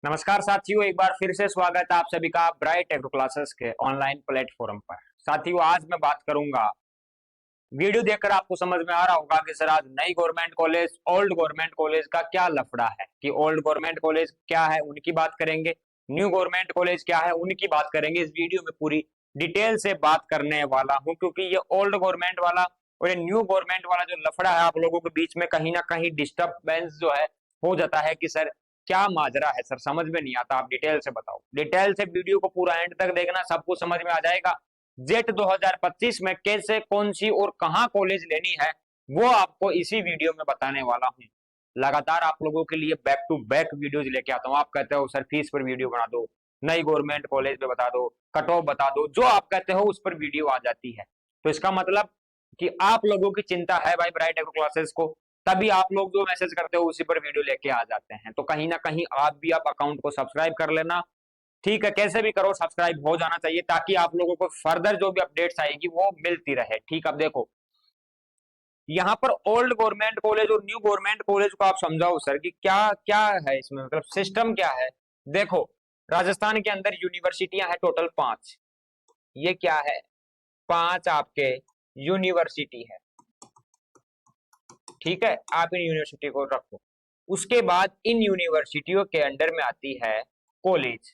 नमस्कार साथियों, एक बार फिर से स्वागत है आप सभी का ब्राइट एग्रो क्लासेस के ऑनलाइन प्लेटफॉर्म पर। साथियों, आज मैं बात करूंगा, वीडियो देखकर आपको समझ में आ रहा होगा कि सर आज नई government college old government college का क्या लफड़ा है, कि ओल्ड गवर्नमेंट कॉलेज क्या है उनकी बात करेंगे, न्यू गवर्नमेंट कॉलेज क्या है उनकी बात करेंगे। इस वीडियो में पूरी डिटेल से बात करने वाला हूं, क्योंकि ये ओल्ड गवर्नमेंट वाला और ये न्यू गवर्नमेंट वाला जो लफड़ा है आप लोगों के बीच में कहीं ना कहीं डिस्टर्बेंस जो है हो जाता है कि सर क्या माजरा है, सर समझ में नहीं आता, आप डिटेल से बताओ। डिटेल से वीडियो को पूरा एंड तक देखना, सब कुछ समझ में आ जाएगा। जेट 2025 में कैसे कौन सी और कहां कॉलेज लेनी है वो आपको इसी वीडियो में बताने वाला हूं। लगातार आप लोगों के लिए बैक टू बैक वीडियोज लेके आता हूं। आप कहते हो सर फीस पर वीडियो बना दो, नई गवर्नमेंट कॉलेज पे बता दो, कट ऑफ बता दो, जो आप कहते हो उस पर वीडियो आ जाती है। तो इसका मतलब कि आप लोगों की चिंता है भाई ब्राइट एग्रो क्लासेस को, तभी आप लोग जो मैसेज करते हो उसी पर वीडियो लेके आ जाते हैं। तो कहीं ना कहीं आप अकाउंट को सब्सक्राइब कर लेना। ठीक है, कैसे भी करो सब्सक्राइब हो जाना चाहिए, ताकि आप लोगों को फर्दर जो भी अपडेट्स आएगी वो मिलती रहे। ठीक, अब देखो यहाँ पर ओल्ड गवर्नमेंट कॉलेज और न्यू गवर्नमेंट कॉलेज को आप समझाओ सर कि क्या क्या है इसमें, मतलब सिस्टम क्या है। देखो, राजस्थान के अंदर यूनिवर्सिटियां हैं टोटल 5। ये क्या है, 5 आपके यूनिवर्सिटी है। ठीक है, आप इन यूनिवर्सिटी को रखो। उसके बाद इन यूनिवर्सिटियों के अंडर में आती है कॉलेज,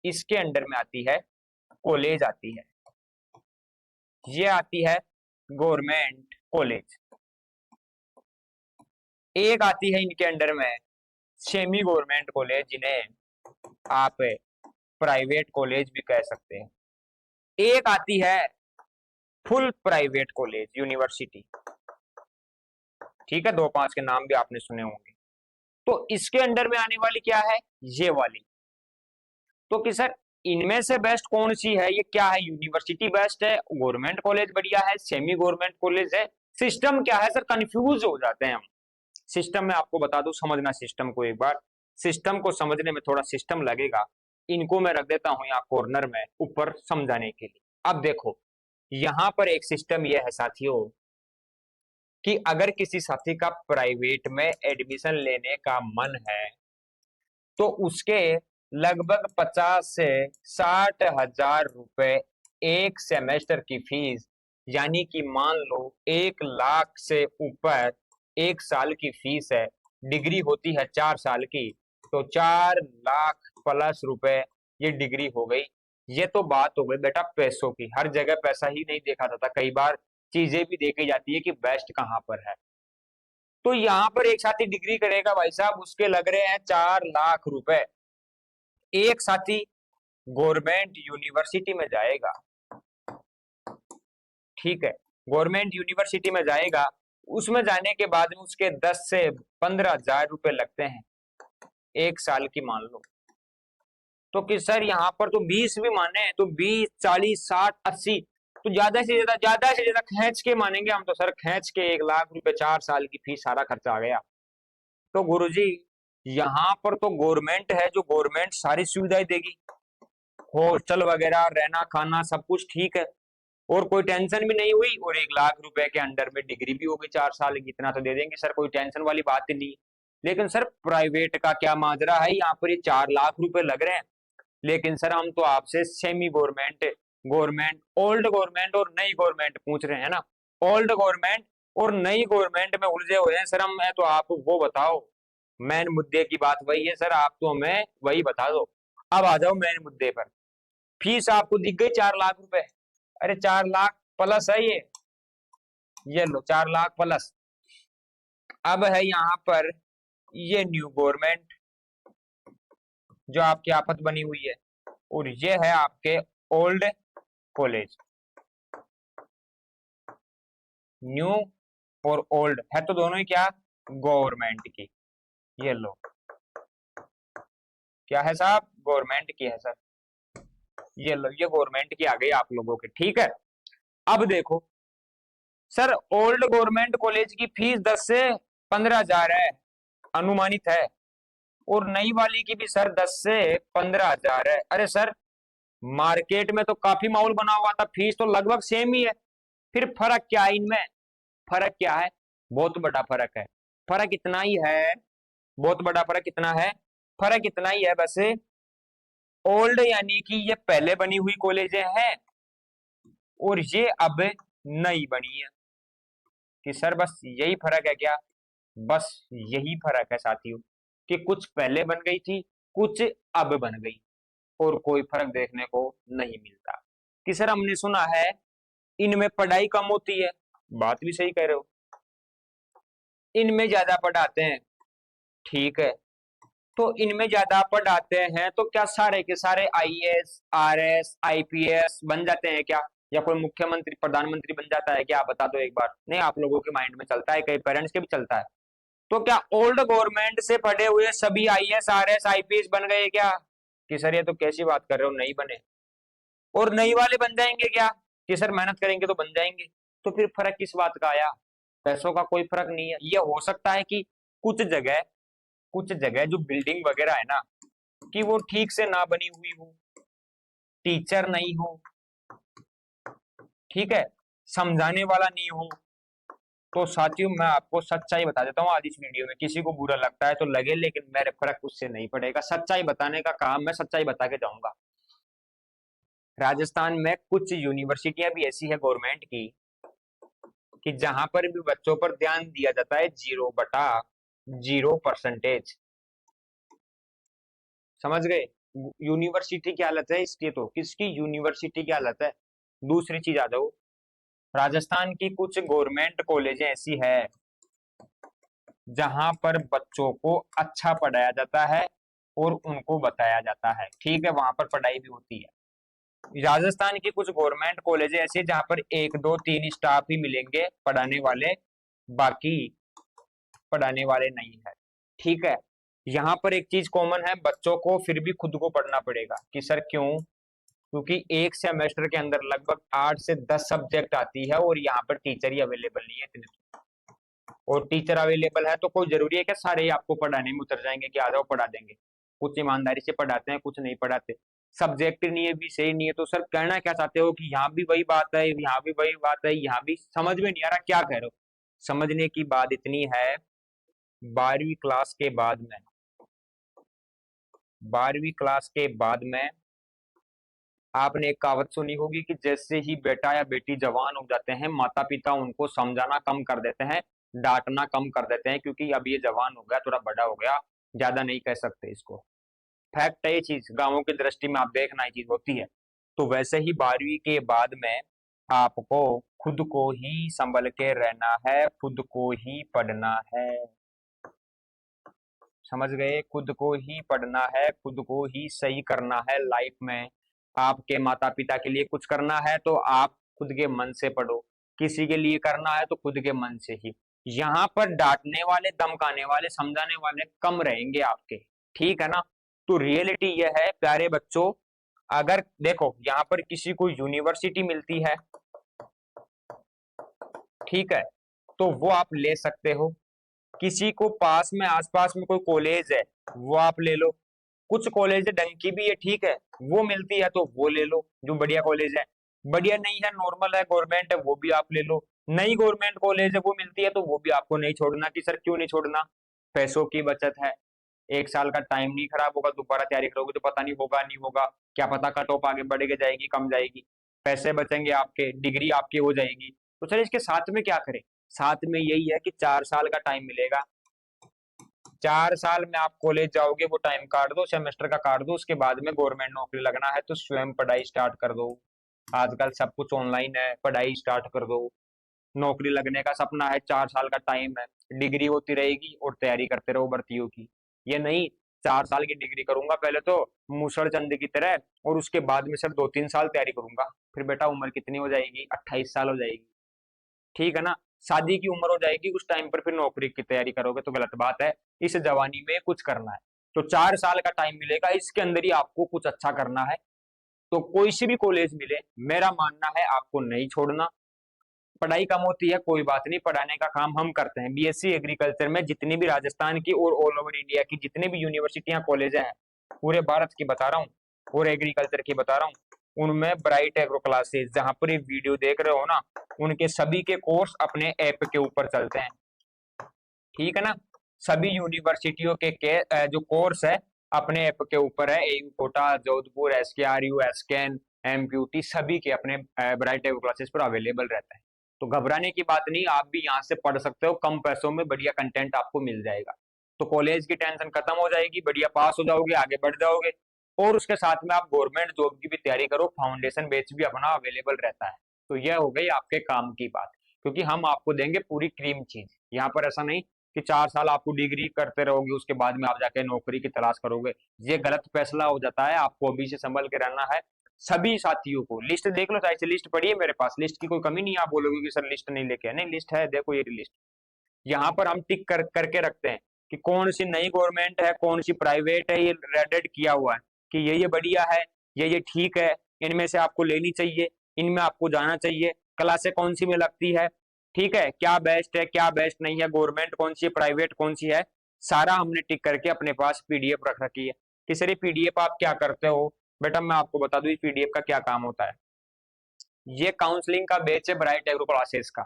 इसके अंडर में आती है कॉलेज आती है, ये आती है गवर्नमेंट कॉलेज। एक आती है इनके अंडर में सेमी गवर्नमेंट कॉलेज, जिन्हें आप प्राइवेट कॉलेज भी कह सकते हैं। एक आती है फुल प्राइवेट कॉलेज यूनिवर्सिटी। ठीक है, 2-5 के नाम भी आपने सुने होंगे। तो इसके अंडर में आने वाली क्या है, ये वाली। तो कि सर इनमें से बेस्ट कौन सी है, ये क्या है, यूनिवर्सिटी बेस्ट है, गवर्नमेंट कॉलेज बढ़िया है, सेमी गवर्नमेंट कॉलेज है, सिस्टम क्या है सर, कंफ्यूज हो जाते हैं हम। सिस्टम में आपको बता दूं, समझना सिस्टम को एक बार। सिस्टम को समझने में थोड़ा सिस्टम लगेगा, इनको मैं रख देता हूं यहाँ कॉर्नर में ऊपर समझाने के लिए। अब देखो, यहां पर एक सिस्टम यह है साथियों कि अगर किसी साथी का प्राइवेट में एडमिशन लेने का मन है तो उसके लगभग 50 से 60 हजार रुपए एक सेमेस्टर की फीस, यानी कि मान लो 1 लाख से ऊपर एक साल की फीस है। डिग्री होती है 4 साल की, तो 4 लाख प्लस रुपए ये डिग्री हो गई। ये तो बात हो गई बेटा पैसों की, हर जगह पैसा ही नहीं देखा जाता, कई बार चीजें भी देखी जाती है कि बेस्ट कहां पर है। तो यहाँ पर एक साथी डिग्री करेगा भाई साहब, उसके लग रहे हैं 4 लाख रुपए। एक साथी गवर्नमेंट यूनिवर्सिटी में जाएगा, ठीक है, गवर्नमेंट यूनिवर्सिटी में जाएगा, उसमें जाने के बाद में उसके 10 से 15 हजार रुपए लगते हैं एक साल की, मान लो। तो कि सर यहाँ पर तो 20 भी माने तो 20, 40, 60, 80, तो ज्यादा से ज्यादा खींच के मानेंगे हम, तो सर खींच के 1 लाख रुपए 4 साल की फीस, सारा खर्चा आ गया। तो गुरुजी यहाँ पर तो गवर्नमेंट है जो गवर्नमेंट सारी सुविधाएं देगी, हॉस्टल वगैरह, रहना खाना सब कुछ ठीक है, और कोई टेंशन भी नहीं हुई, और 1 लाख रुपए के अंडर में डिग्री भी होगी 4 साल की, इतना तो दे देंगे सर, कोई टेंशन वाली बात ही नहीं। लेकिन सर प्राइवेट का क्या माजरा है, यहाँ पर ये 4 लाख रुपए लग रहे हैं। लेकिन सर हम तो आपसे semi government, government, old government और नई गवर्नमेंट पूछ रहे हैं ना। ओल्ड गवर्नमेंट और नई गवर्नमेंट में उलझे हुए हैं सर हम। मैं तो आप वो बताओ, मेन मुद्दे की बात वही है सर, आप तो हमें वही बता दो। अब आ जाओ मेन मुद्दे पर। फीस आपको दिख गई 4 लाख रुपए, अरे 4 लाख प्लस है ये लो 4 लाख प्लस। अब है यहाँ पर ये न्यू गवर्नमेंट जो आपकी आफत बनी हुई है, और ये है आपके ओल्ड कॉलेज। न्यू और ओल्ड है तो दोनों ही क्या, गवर्नमेंट की। ये लो क्या है साहब, गवर्नमेंट की है सर। ये लो ये गवर्नमेंट की आ गई आप लोगों के, ठीक है। अब देखो सर, ओल्ड गवर्नमेंट कॉलेज की फीस 10 से 15 हजार है, अनुमानित है, और नई वाली की भी सर 10 से 15 हजार है। अरे सर मार्केट में तो काफी माहौल बना हुआ था, फीस तो लगभग सेम ही है, फिर फर्क क्या है इनमें। फर्क क्या है, बहुत बड़ा फर्क है। फर्क इतना ही है, बहुत बड़ा फर्क कितना है फर्क इतना ही है बस, ओल्ड यानी कि ये पहले बनी हुई कॉलेजें हैं और ये अब नई बनी है। कि सर बस यही फर्क है क्या? बस यही फर्क है साथियों, कि कुछ पहले बन गई थी, कुछ अब बन गई, और कोई फर्क देखने को नहीं मिलता। कि सर हमने सुना है इनमें पढ़ाई कम होती है, बात भी सही कह रहे हो, इनमें ज्यादा पढ़ाते हैं, ठीक है। तो इनमें ज्यादा पढ़ाते हैं तो क्या सारे के सारे आईएएस आरएस आईपीएस बन जाते हैं क्या? या कोई मुख्यमंत्री प्रधानमंत्री बन जाता है क्या? आप बता दो एक बार। नहीं, आप लोगों के माइंड में चलता है, कई पेरेंट्स के भी चलता है। तो क्या ओल्ड गवर्नमेंट से पढ़े हुए सभी आईएएस आरएस आईपीएस बन गए क्या? कि सर ये तो कैसी बात कर रहे हो, नहीं बने। और नई वाले बन जाएंगे क्या? कि सर मेहनत करेंगे तो बन जाएंगे। तो फिर फर्क किस बात का आया? पैसों का कोई फर्क नहीं है। ये हो सकता है कि कुछ जगह जो बिल्डिंग वगैरह है ना, कि वो ठीक से ना बनी हुई हो, टीचर नहीं हो, ठीक है, समझाने वाला नहीं हो। तो साथियों मैं आपको सच्चाई बता देता हूँ आज इस वीडियो में, किसी को बुरा लगता है तो लगे, लेकिन मेरे फर्क उससे नहीं पड़ेगा। सच्चाई बताने का काम मैं सच्चाई बता के जाऊंगा। राजस्थान में कुछ यूनिवर्सिटियां भी ऐसी है गवर्नमेंट की, कि जहां पर भी बच्चों पर ध्यान दिया जाता है 0/0%। समझ गए? यूनिवर्सिटी की हालत है इसकी, तो किसकी यूनिवर्सिटी की हालत है। दूसरी चीज आ जाओ, राजस्थान की कुछ गवर्नमेंट कॉलेजें ऐसी है जहां पर बच्चों को अच्छा पढ़ाया जाता है और उनको बताया जाता है, ठीक है, वहां पर पढ़ाई भी होती है। राजस्थान की कुछ गवर्नमेंट कॉलेजें ऐसी है जहां पर 1 2 3 स्टाफ ही मिलेंगे पढ़ाने वाले, बाकी पढ़ाने वाले नहीं है, ठीक है। यहाँ पर एक चीज कॉमन है, बच्चों को फिर भी खुद को पढ़ना पड़ेगा। कि सर क्यों? क्योंकि एक सेमेस्टर के अंदर लगभग 8 से 10 सब्जेक्ट आती है और यहाँ पर टीचर ही अवेलेबल नहीं है इतने। और टीचर अवेलेबल है तो कोई जरूरी है कि सारे ही आपको पढ़ाने में उतर जाएंगे कि आ जाओ पढ़ा देंगे? कुछ ईमानदारी से पढ़ाते हैं, कुछ नहीं पढ़ाते। सब्जेक्ट नहीं है, विषय नहीं है। तो सर कहना क्या चाहते हो कि यहाँ भी वही बात है, यहाँ भी वही बात है, यहाँ भी समझ में नहीं आ रहा क्या कह रहे हो? समझने की बात इतनी है, 12वीं क्लास के बाद में 12वीं क्लास के बाद में आपने एक कहावत सुनी होगी कि जैसे ही बेटा या बेटी जवान हो जाते हैं, माता पिता उनको समझाना कम कर देते हैं, डांटना कम कर देते हैं, क्योंकि अब ये जवान हो गया, थोड़ा बड़ा हो गया, ज्यादा नहीं कह सकते इसको। फैक्ट है ये चीज, गांवों की दृष्टि में आप देखना ये चीज होती है। तो वैसे ही 12वीं के बाद में आपको खुद को ही संभल के रहना है, खुद को ही पढ़ना है। समझ गए? खुद को ही पढ़ना है, खुद को ही सही करना है लाइफ में। आपके माता पिता के लिए कुछ करना है तो आप खुद के मन से पढ़ो, किसी के लिए करना है तो खुद के मन से ही। यहाँ पर डांटने वाले, धमकाने वाले, समझाने वाले कम रहेंगे आपके, ठीक है ना। तो रियलिटी यह है प्यारे बच्चों, अगर देखो यहाँ पर किसी को यूनिवर्सिटी मिलती है, ठीक है, तो वो आप ले सकते हो। किसी को पास में आसपास में कोई कॉलेज है, वो आप ले लो। कुछ कॉलेज ढंग की भी है, ठीक है, वो मिलती है तो वो ले लो, जो बढ़िया कॉलेज है। बढ़िया नहीं है, नॉर्मल है, गवर्नमेंट है, वो भी आप ले लो। नई गवर्नमेंट कॉलेज है वो मिलती है तो वो भी आपको नहीं छोड़ना। कि सर क्यों नहीं छोड़ना? पैसों की बचत है, 1 साल का टाइम नहीं खराब होगा, दोबारा तैयारी करोगे तो पता नहीं होगा नहीं होगा, क्या पता कट ऑफ आगे बढ़ेगी जाएगी कम जाएगी, पैसे बचेंगे आपके, डिग्री आपकी हो जाएगी। तो सर इसके साथ में क्या करें? साथ में यही है कि 4 साल का टाइम मिलेगा, 4 साल में आप कॉलेज जाओगे, वो टाइम काट दो, सेमेस्टर का काट दो, उसके बाद में गवर्नमेंट नौकरी लगना है तो स्वयं पढ़ाई स्टार्ट कर दो। आजकल सब कुछ ऑनलाइन है, पढ़ाई स्टार्ट कर दो। नौकरी लगने का सपना है, 4 साल का टाइम है, डिग्री होती रहेगी और तैयारी करते रहो भर्तियों की। ये नहीं 4 साल की डिग्री करूंगा पहले तो मूसड़ चंद की तरह, और उसके बाद में सर 2 3 साल तैयारी करूंगा। फिर बेटा उम्र कितनी हो जाएगी? 28 साल हो जाएगी, ठीक है ना। शादी की उम्र हो जाएगी, उस टाइम पर फिर नौकरी की तैयारी करोगे तो गलत बात है। इस जवानी में कुछ करना है तो 4 साल का टाइम मिलेगा, इसके अंदर ही आपको कुछ अच्छा करना है। तो कोई सी भी कॉलेज मिले, मेरा मानना है आपको नहीं छोड़ना। पढ़ाई कम होती है कोई बात नहीं, पढ़ाने का काम हम करते हैं। बीएससी एग्रीकल्चर में जितनी भी राजस्थान की और ऑल ओवर इंडिया की जितनी भी यूनिवर्सिटियां कॉलेज हैं, पूरे भारत की बता रहा हूँ और एग्रीकल्चर की बता रहा हूँ, उनमें ब्राइट एग्रो क्लासेस, जहां पर ये वीडियो देख रहे हो ना, उनके सभी के कोर्स अपने ऐप के ऊपर चलते हैं, ठीक है ना। सभी यूनिवर्सिटियों के जो कोर्स है अपने ऐप के ऊपर है, AU Kota, Jodhpur, SKRU, SKN, MPUT सभी के अपने ब्राइट एग्रो क्लासेस पर अवेलेबल रहता है। तो घबराने की बात नहीं, आप भी यहाँ से पढ़ सकते हो, कम पैसों में बढ़िया कंटेंट आपको मिल जाएगा। तो कॉलेज की टेंशन खत्म हो जाएगी, बढ़िया पास हो जाओगे, आगे बढ़ जाओगे, और उसके साथ में आप गवर्नमेंट जॉब की भी तैयारी करो, फाउंडेशन बैच भी अपना अवेलेबल रहता है। तो यह हो गई आपके काम की बात, क्योंकि हम आपको देंगे पूरी क्रीम चीज। यहाँ पर ऐसा नहीं कि 4 साल आपको डिग्री करते रहोगे, उसके बाद में आप जाके नौकरी की तलाश करोगे, ये गलत फैसला हो जाता है। आपको अभी से संभल के रहना है। सभी साथियों को लिस्ट देख लो, चाहे से लिस्ट पड़ी है मेरे पास, लिस्ट की कोई कमी नहीं है। आप बोलोगे कि सर लिस्ट नहीं लेके, नहीं लिस्ट है, देखो ये लिस्ट। यहाँ पर हम टिक करके रखते हैं कि कौन सी नई गवर्नमेंट है, कौन सी प्राइवेट है, ये रेडेड किया हुआ है कि ये बढ़िया है, ये ठीक है, इनमें से आपको लेनी चाहिए, इनमें आपको जाना चाहिए, क्लासें कौन सी में लगती है, ठीक है, क्या बेस्ट है क्या बेस्ट नहीं है, गवर्नमेंट कौन सी है प्राइवेट कौन सी है, सारा हमने टिक करके अपने पास PDF रख रखी है। कि सर ये PDF आप क्या करते हो? बेटा मैं आपको बता दूं PDF का क्या काम होता है। ये काउंसलिंग का बैच है ब्राइट एग्रो क्लासेस का।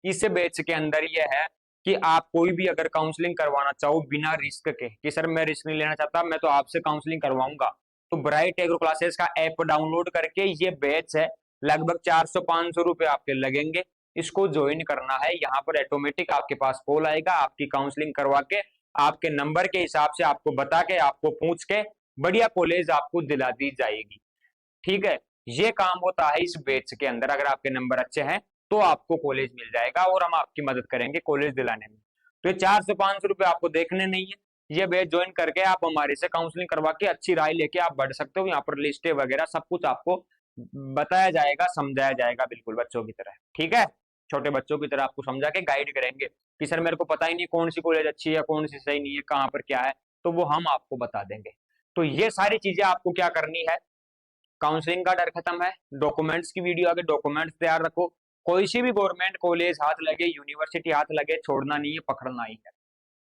इस बैच के अंदर ये है कि आप कोई भी अगर काउंसलिंग करवाना चाहो बिना रिस्क के, कि सर मैं रिस्क नहीं लेना चाहता, मैं तो आपसे काउंसलिंग करवाऊंगा, तो ब्राइट एग्रो क्लासेस का ऐप डाउनलोड करके, ये बैच है, लगभग 400-500 रुपए आपके लगेंगे, इसको ज्वाइन करना है। यहाँ पर ऑटोमेटिक आपके पास कॉल आएगा, आपकी काउंसलिंग करवा के, आपके नंबर के हिसाब से आपको बता के, आपको पूछ के बढ़िया कॉलेज आपको दिला दी जाएगी। ठीक है, ये काम होता है इस बैच के अंदर। अगर आपके नंबर अच्छे हैं तो आपको कॉलेज मिल जाएगा और हम आपकी मदद करेंगे कॉलेज दिलाने में। तो ये 400-500 रुपए आपको देखने नहीं है, ये बैच ज्वाइन करके आप हमारे से काउंसलिंग करवा के अच्छी राय लेके आप बढ़ सकते हो। यहाँ पर लिस्टें वगैरह सब कुछ आपको बताया जाएगा, समझाया जाएगा, बिल्कुल बच्चों की तरह। ठीक है, छोटे बच्चों की तरह आपको समझा के गाइड करेंगे कि सर मेरे को पता ही नहीं कौन सी कॉलेज अच्छी है, कौन सी सही नहीं है, कहाँ पर क्या है, तो वो हम आपको बता देंगे। तो ये सारी चीजें आपको क्या करनी है, काउंसलिंग का डर खत्म है, डॉक्यूमेंट्स की वीडियो आगे, डॉक्यूमेंट्स तैयार रखो, कोई सी भी गवर्नमेंट कॉलेज हाथ लगे, यूनिवर्सिटी हाथ लगे, छोड़ना नहीं है, पकड़ना ही है,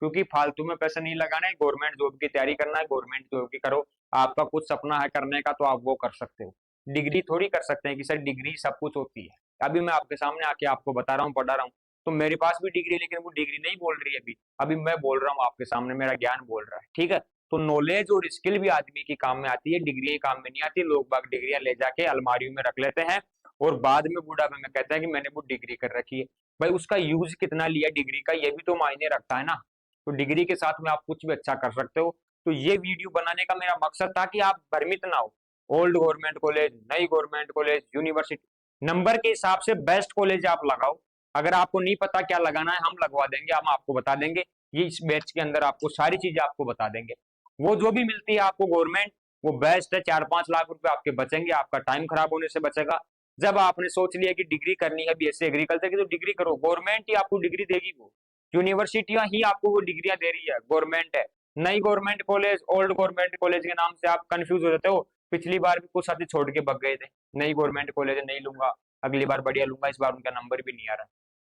क्योंकि फालतू में पैसे नहीं लगाना है, गवर्नमेंट जॉब की तैयारी करना है, गवर्नमेंट जॉब की करो। आपका कुछ सपना है करने का तो आप वो कर सकते हो, डिग्री थोड़ी कर सकते हैं कि सर डिग्री सब कुछ होती है। अभी मैं आपके सामने आके आपको बता रहा हूँ, पढ़ा रहा हूँ, तो मेरे पास भी डिग्री, लेकिन वो डिग्री नहीं बोल रही है अभी, अभी मैं बोल रहा हूँ आपके सामने, मेरा ज्ञान बोल रहा है। ठीक है, तो नॉलेज और स्किल भी आदमी की काम में आती है, डिग्री काम में नहीं आती। लोग बाग डिग्रियां ले जाके अलमारियों में रख लेते हैं और बाद में बुढ़ापे में कहते हैं कि मैंने वो डिग्री कर रखी है। भाई उसका यूज कितना लिया डिग्री का, ये भी तो मायने रखता है ना। तो डिग्री के साथ में आप कुछ भी अच्छा कर सकते हो। तो ये वीडियो बनाने का मेरा मकसद था कि आप भ्रमित ना हो, ओल्ड गवर्नमेंट कॉलेज, नई गवर्नमेंट कॉलेज, यूनिवर्सिटी, नंबर के हिसाब से बेस्ट कॉलेज आप लगाओ। अगर आपको नहीं पता क्या लगाना है, हम लगवा देंगे, हम आपको बता देंगे, ये इस बैच के अंदर आपको सारी चीजें आपको बता देंगे। वो जो भी मिलती है आपको गवर्नमेंट, वो बेस्ट है, 4-5 लाख रुपए आपके बचेंगे, आपका टाइम खराब होने से बचेगा। जब आपने सोच लिया कि डिग्री करनी है BSc एग्रीकल्चर की, तो डिग्री करो, गवर्नमेंट ही आपको डिग्री देगी, वो यूनिवर्सिटियां ही आपको वो डिग्रियां दे रही है, गवर्नमेंट है। नई government college, old government college के नाम से आप कंफ्यूज हो जाते हो। पिछली बार भी कुछ साथी छोड़ के भग गए थे, नई गवर्नमेंट कॉलेज नहीं लूंगा, अगली बार बढ़िया लूंगा, इस बार उनका नंबर भी नहीं आ रहा।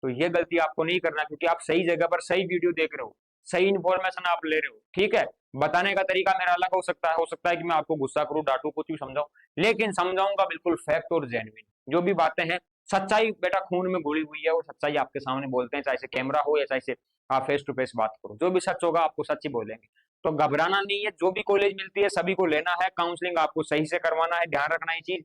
तो ये गलती आपको नहीं करना, क्योंकि आप सही जगह पर सही वीडियो देख रहे हो, सही इन्फॉर्मेशन आप ले रहे हो। ठीक है, बताने का तरीका मेरा अलग हो सकता है कि मैं आपको गुस्सा करूं, डांटू, कुछ भी समझाऊं, लेकिन समझाऊंगा बिल्कुल फैक्ट और जेन्युइन। जो भी बातें हैं, सच्चाई बेटा खून में घुली हुई है, और सच्चाई आपके सामने बोलते हैं, चाहे से कैमरा हो या चाहे से आप फेस टू फेस बात करो, जो भी सच होगा आपको सच ही बोलेंगे। तो घबराना नहीं है, जो भी कॉलेज मिलती है सभी को लेना है, काउंसलिंग आपको सही से करवाना है, ध्यान रखना है चीज।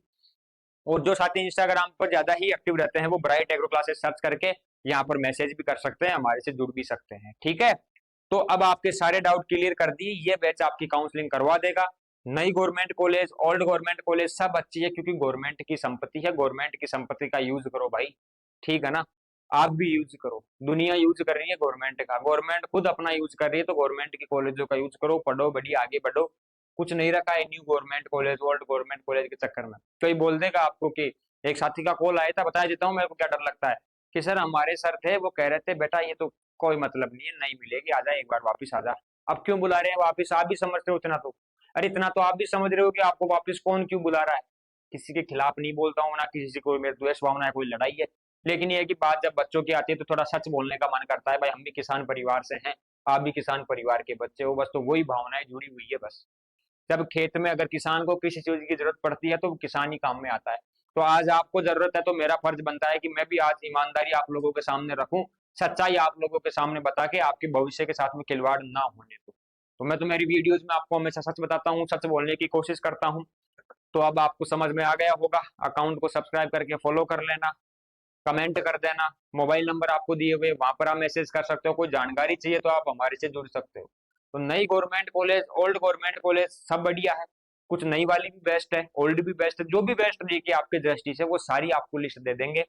और जो साथी इंस्टाग्राम पर ज्यादा ही एक्टिव रहते हैं, वो ब्राइट एग्रो क्लासेस सर्च करके यहाँ पर मैसेज भी कर सकते हैं, हमारे से जुड़ भी सकते हैं। ठीक है, तो अब आपके सारे डाउट क्लियर कर दिए, ये बैच आपकी काउंसलिंग करवा देगा। नई government college, old government college सब अच्छी है, क्योंकि गवर्नमेंट की संपत्ति है, गवर्नमेंट की संपत्ति का यूज करो भाई। ठीक है ना, आप भी यूज करो, दुनिया यूज कर रही है गवर्नमेंट का, गवर्नमेंट खुद अपना यूज कर रही है, तो गवर्नमेंट की कॉलेजों का यूज करो, पढ़ो, बढ़िया आगे बढ़ो। कुछ नहीं रखा है new government college, old government college के चक्कर में। कोई बोल देगा आपको कि एक साथी का कॉल आया था, बताया देता हूँ मेरे को क्या डर लगता है, कि सर हमारे सर थे, वो कह रहे थे बेटा ये तो कोई मतलब नहीं है, नहीं मिलेगी, आजा एक बार वापिस आजा। अब क्यों बुला रहे हैं वापिस, आप भी समझते हो इतना तो, अरे इतना तो आप भी समझ रहे हो कि आपको वापिस कौन क्यों बुला रहा है। किसी के खिलाफ नहीं बोलता हूँ, ना किसी से कोई मेरे द्वेष भावना है, कोई लड़ाई है, लेकिन ये है कि बात जब बच्चों की आती है तो थोड़ा सच बोलने का मन करता है। भाई हम भी किसान परिवार से हैं, आप भी किसान परिवार के बच्चे हो, बस तो वही भावनाएं जुड़ी हुई है बस। जब खेत में अगर किसान को किसी चीज की जरूरत पड़ती है तो वो किसान ही काम में आता है। तो आज आपको जरूरत है, तो मेरा फर्ज बनता है कि मैं भी आज ईमानदारी आप लोगों के सामने रखूं, सच्चाई आप लोगों के सामने बता के आपके भविष्य के साथ में खिलवाड़ ना होने दूं। तो मैं तो मेरी वीडियोज में आपको हमेशा सच बताता हूँ, सच बोलने की कोशिश करता हूँ। तो अब आपको समझ में आ गया होगा, अकाउंट को सब्सक्राइब करके फॉलो कर लेना, कमेंट कर देना, मोबाइल नंबर आपको दिए हुए वहां पर आप मैसेज कर सकते हो, कोई जानकारी चाहिए तो आप हमारे से जुड़ सकते हो। तो नई government college, old government college, सब बढ़िया है। कुछ नई वाली भी बेस्ट है, ओल्ड भी बेस्ट है, जो भी बेस्ट रहेगी आपके दृष्टि से वो सारी आपको लिस्ट दे देंगे।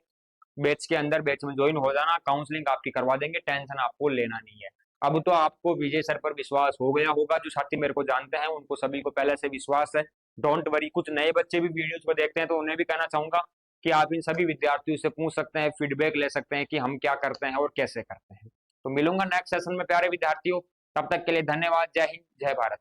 बैच के अंदर बैच में ज्वाइन हो जाना, काउंसलिंग आपकी करवा देंगे, टेंशन आपको लेना नहीं है। अब तो आपको विजय सर पर विश्वास हो गया होगा, जो साथी मेरे को जानते हैं उनको सभी को पहले से विश्वास है। डोंट वरी, कुछ नए बच्चे भी वीडियोस को देखते हैं तो उन्हें भी कहना चाहूंगा कि आप इन सभी विद्यार्थियों से पूछ सकते हैं, फीडबैक ले सकते हैं कि हम क्या करते हैं और कैसे करते हैं। तो मिलूंगा नेक्स्ट सेशन में प्यारे विद्यार्थियों, तब तक के लिए धन्यवाद। जय हिंद, जय भारत।